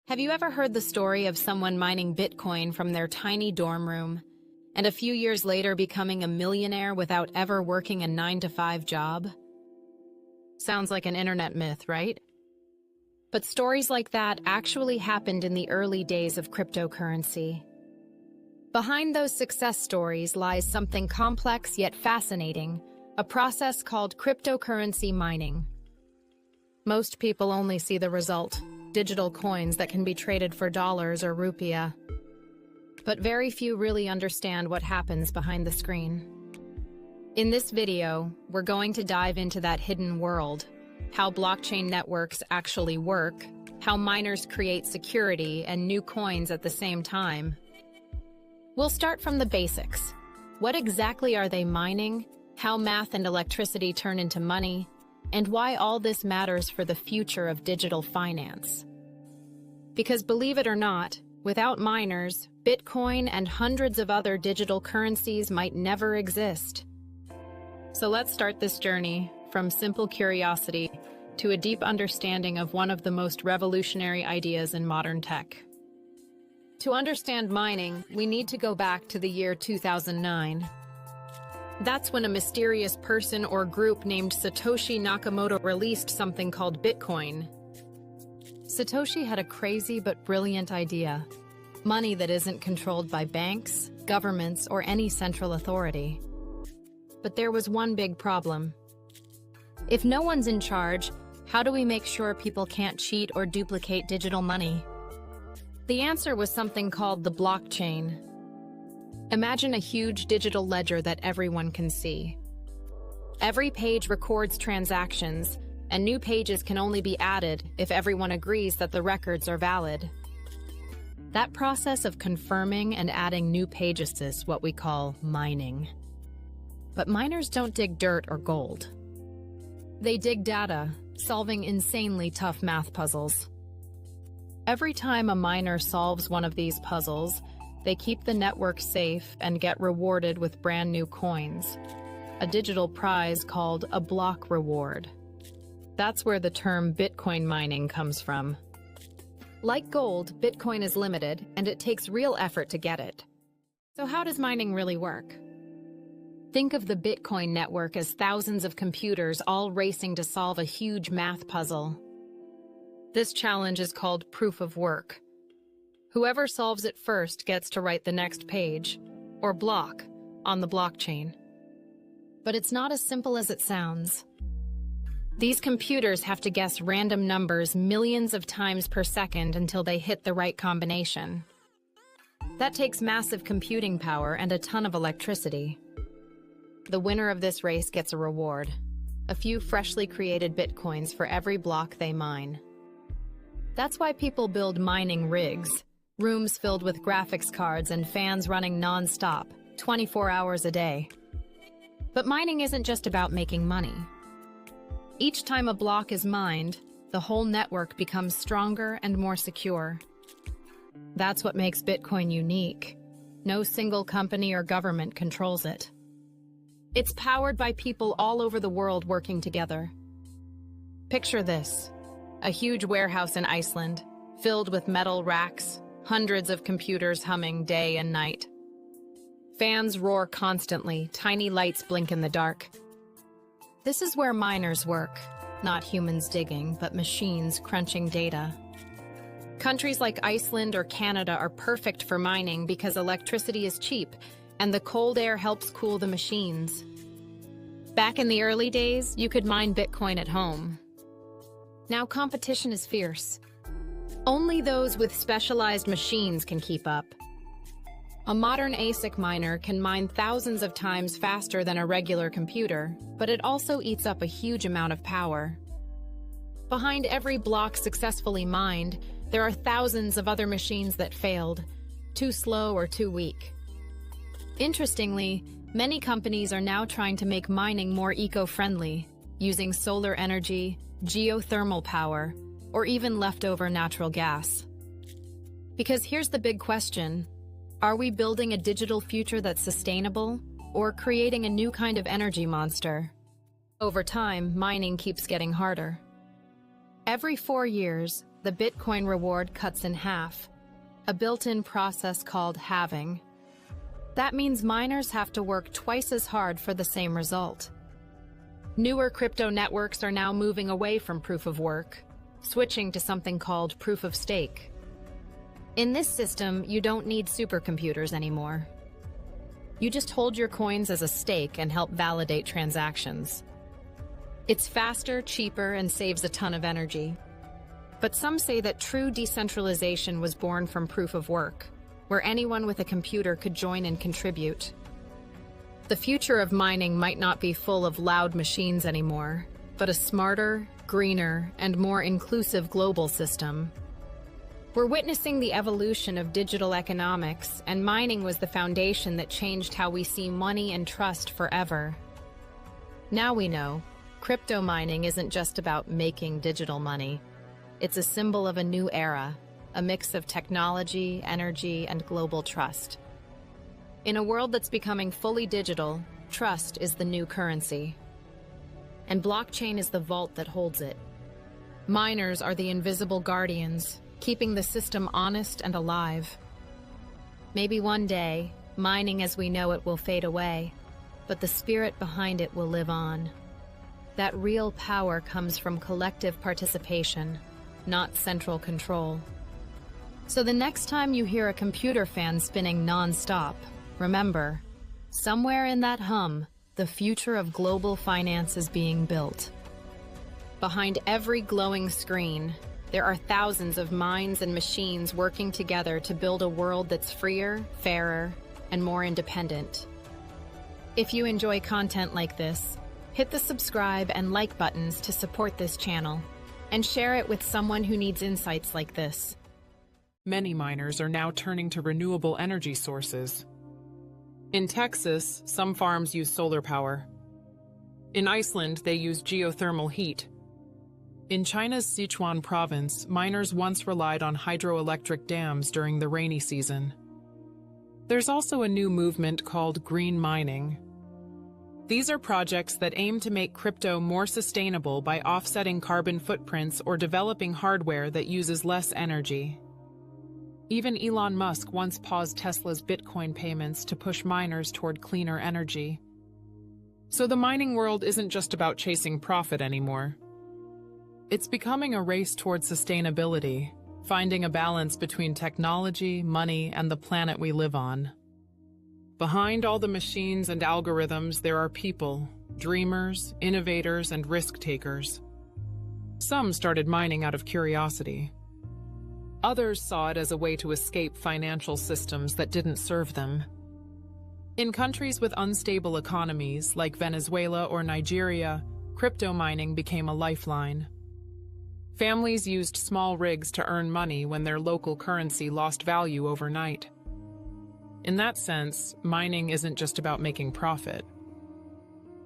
Have you ever heard the story of someone mining Bitcoin from their tiny dorm room, and a few years later becoming a millionaire without ever working a 9-to-5 job? Sounds like an internet myth, right? But stories like that actually happened in the early days of cryptocurrency. Behind those success stories lies something complex yet fascinating, a process called cryptocurrency mining. Most people only see the result, digital coins that can be traded for dollars or rupiah. But very few really understand what happens behind the screen. In this video, we're going to dive into that hidden world, how blockchain networks actually work, how miners create security and new coins at the same time. We'll start from the basics. What exactly are they mining, how math and electricity turn into money, and why all this matters for the future of digital finance. Because believe it or not, without miners, Bitcoin and hundreds of other digital currencies might never exist. So let's start this journey from simple curiosity to a deep understanding of one of the most revolutionary ideas in modern tech. To understand mining, we need to go back to the year 2009. That's when a mysterious person or group named Satoshi Nakamoto released something called Bitcoin. Satoshi had a crazy but brilliant idea: money that isn't controlled by banks, governments, or any central authority. But there was one big problem. If no one's in charge, how do we make sure people can't cheat or duplicate digital money? The answer was something called the blockchain. Imagine a huge digital ledger that everyone can see. Every page records transactions, and new pages can only be added if everyone agrees that the records are valid. That process of confirming and adding new pages is what we call mining. But miners don't dig dirt or gold. They dig data, solving insanely tough math puzzles. Every time a miner solves one of these puzzles, they keep the network safe and get rewarded with brand new coins, a digital prize called a block reward. That's where the term Bitcoin mining comes from. Like gold, Bitcoin is limited, and it takes real effort to get it. So how does mining really work? Think of the Bitcoin network as thousands of computers all racing to solve a huge math puzzle. This challenge is called proof of work. Whoever solves it first gets to write the next page, or block, on the blockchain. But it's not as simple as it sounds. These computers have to guess random numbers millions of times per second until they hit the right combination. That takes massive computing power and a ton of electricity. The winner of this race gets a reward: a few freshly created bitcoins for every block they mine. That's why people build mining rigs, rooms filled with graphics cards and fans running nonstop, 24 hours a day. But mining isn't just about making money. Each time a block is mined, the whole network becomes stronger and more secure. That's what makes Bitcoin unique. No single company or government controls it. It's powered by people all over the world working together. Picture this: a huge warehouse in Iceland, filled with metal racks, hundreds of computers humming day and night. Fans roar constantly, tiny lights blink in the dark. This is where miners work, not humans digging, but machines crunching data. Countries like Iceland or Canada are perfect for mining because electricity is cheap, and the cold air helps cool the machines. Back in the early days, you could mine Bitcoin at home. Now competition is fierce. Only those with specialized machines can keep up. A modern ASIC miner can mine thousands of times faster than a regular computer, but it also eats up a huge amount of power. Behind every block successfully mined, there are thousands of other machines that failed, too slow or too weak. Interestingly, many companies are now trying to make mining more eco-friendly, using solar energy, geothermal power, or even leftover natural gas. Because here's the big question: are we building a digital future that's sustainable, or creating a new kind of energy monster? Over time, mining keeps getting harder. Every 4 years, the Bitcoin reward cuts in half, a built-in process called halving. That means miners have to work twice as hard for the same result. Newer crypto networks are now moving away from proof of work, switching to something called proof of stake. In this system, you don't need supercomputers anymore. You just hold your coins as a stake and help validate transactions. It's faster, cheaper, and saves a ton of energy. But some say that true decentralization was born from proof of work, where anyone with a computer could join and contribute. The future of mining might not be full of loud machines anymore, but a smarter, greener, and more inclusive global system. We're witnessing the evolution of digital economics, and mining was the foundation that changed how we see money and trust forever. Now we know, crypto mining isn't just about making digital money. It's a symbol of a new era, a mix of technology, energy, and global trust. In a world that's becoming fully digital, trust is the new currency. And blockchain is the vault that holds it. Miners are the invisible guardians, keeping the system honest and alive. Maybe one day, mining as we know it will fade away, but the spirit behind it will live on. That real power comes from collective participation, not central control. So the next time you hear a computer fan spinning non-stop, remember, somewhere in that hum, the future of global finance is being built. Behind every glowing screen, there are thousands of minds and machines working together to build a world that's freer, fairer, and more independent. If you enjoy content like this, hit the subscribe and like buttons to support this channel, and share it with someone who needs insights like this. Many miners are now turning to renewable energy sources. In Texas, some farms use solar power. In Iceland, they use geothermal heat. In China's Sichuan province, miners once relied on hydroelectric dams during the rainy season. There's also a new movement called green mining. These are projects that aim to make crypto more sustainable by offsetting carbon footprints or developing hardware that uses less energy. Even Elon Musk once paused Tesla's Bitcoin payments to push miners toward cleaner energy. So the mining world isn't just about chasing profit anymore. It's becoming a race toward sustainability, finding a balance between technology, money, and the planet we live on. Behind all the machines and algorithms, there are people, dreamers, innovators, and risk-takers. Some started mining out of curiosity. Others saw it as a way to escape financial systems that didn't serve them. In countries with unstable economies, like Venezuela or Nigeria, crypto mining became a lifeline. Families used small rigs to earn money when their local currency lost value overnight. In that sense, mining isn't just about making profit.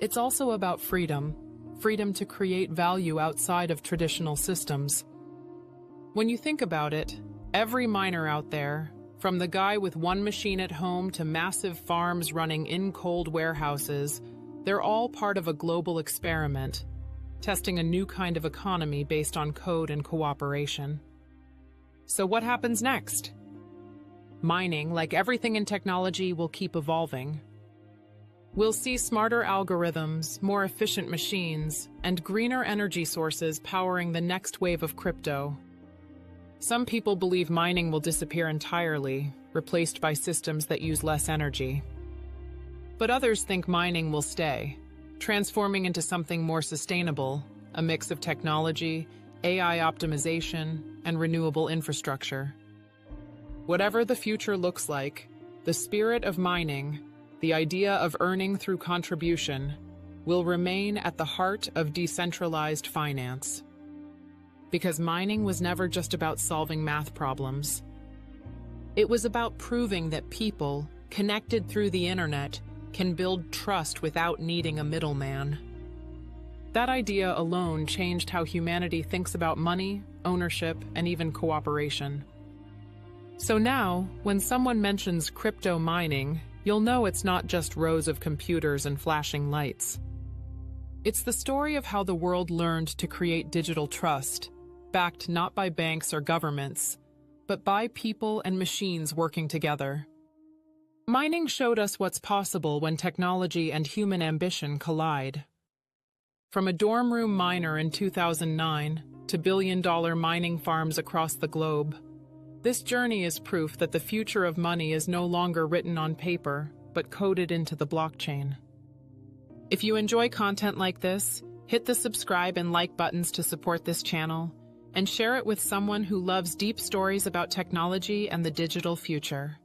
It's also about freedom to create value outside of traditional systems. When you think about it, every miner out there, from the guy with one machine at home to massive farms running in cold warehouses, they're all part of a global experiment, testing a new kind of economy based on code and cooperation. So what happens next? Mining, like everything in technology, will keep evolving. We'll see smarter algorithms, more efficient machines, and greener energy sources powering the next wave of crypto. Some people believe mining will disappear entirely, replaced by systems that use less energy. But others think mining will stay, transforming into something more sustainable, a mix of technology, AI optimization, and renewable infrastructure. Whatever the future looks like, the spirit of mining, the idea of earning through contribution, will remain at the heart of decentralized finance. Because mining was never just about solving math problems. It was about proving that people, connected through the internet, can build trust without needing a middleman. That idea alone changed how humanity thinks about money, ownership, and even cooperation. So now, when someone mentions crypto mining, you'll know it's not just rows of computers and flashing lights. It's the story of how the world learned to create digital trust, backed not by banks or governments, but by people and machines working together. Mining showed us what's possible when technology and human ambition collide. From a dorm room miner in 2009 to billion-dollar mining farms across the globe, this journey is proof that the future of money is no longer written on paper, but coded into the blockchain. If you enjoy content like this, hit the subscribe and like buttons to support this channel, and share it with someone who loves deep stories about technology and the digital future.